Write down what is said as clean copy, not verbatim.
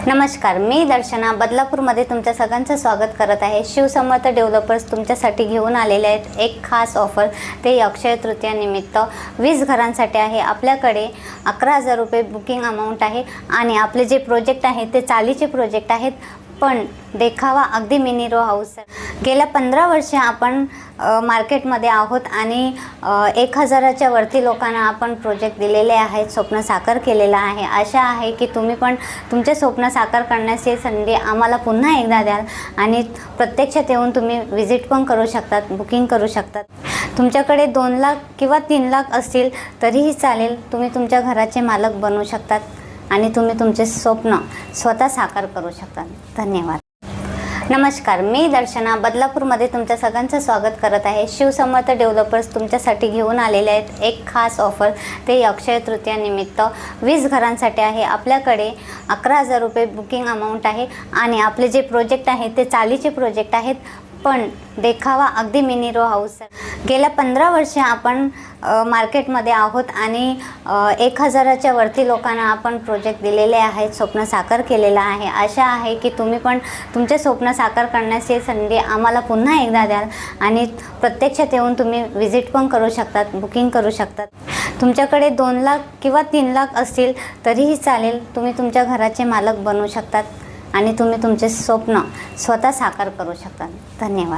नमस्कार, मी दर्शना बदलापूरमध्ये तुमच्या सगळ्यांचं स्वागत करत आहे। शिवसमर्थ डेव्हलपर्स तुमच्यासाठी घेऊन आलेले आहेत एक खास ऑफर। ते अक्षय तृतीया निमित्त 20 घरांसाठी आहे। आपल्याकडे 11,000 रुपये बुकिंग अमाउंट आहे आणि आपले जे प्रोजेक्ट आहे ते चालीचे प्रोजेक्ट आहेत, पण देखावा अगदी मिनी रो हाऊस। गेल्या 15 वर्षे आपण मार्केटमध्ये आहोत आणि 1,000च्या वरती लोकांना आपण प्रोजेक्ट दिलेले आहेत, स्वप्न साकार केलेला आहे। आशा आहे की तुम्ही पण तुमचे स्वप्न साकार करण्याची संधी आम्हाला पुन्हा एकदा द्याल आणि प्रत्यक्षात येऊन तुम्ही विजिट पण करू शकतात, बुकिंग करू शकतात। तुमच्याकडे 2 लाख किंवा 3 लाख असतील तरीही चालेल, तुम्ही तुमच्या घराचे मालक बनू शकतात आणि तुम्ही तुमचे स्वप्न स्वतः साकार करू शकता। धन्यवाद। नमस्कार, मी दर्शना बदलापूरमध्ये तुमच्या सगळ्यांचं स्वागत करत आहे। शिवसमर्थ डेव्हलपर्स तुमच्यासाठी घेऊन आलेले आहेत एक खास ऑफर। ते अक्षय तृतीया निमित्त 20 घरांसाठी आहे। आपल्याकडे 11,000 रुपये बुकिंग अमाउंट आहे आणि आपले जे प्रोजेक्ट आहे ते चालीचे प्रोजेक्ट आहेत, पण देखावा अगदी मिनी रो हाऊस। गेल्या 15 वर्षे आपण मार्केटमध्ये आहोत आणि 1,000च्या वरती लोकांना आपण प्रोजेक्ट दिलेले आहेत, स्वप्न साकार केलेला आहे। आशा आहे की तुम्ही पण तुमचे स्वप्न साकार करण्याची संधी आम्हाला पुन्हा एकदा द्याल आणि प्रत्यक्षात येऊन तुम्ही विजिट पण करू शकतात, बुकिंग करू शकतात। तुमच्याकडे 2 लाख किंवा 3 लाख असतील तरीही चालेल, तुम्ही तुमच्या घराचे मालक बनू शकतात आणि तुम्ही तुमचे स्वप्न स्वतः साकार करू शकता। धन्यवाद।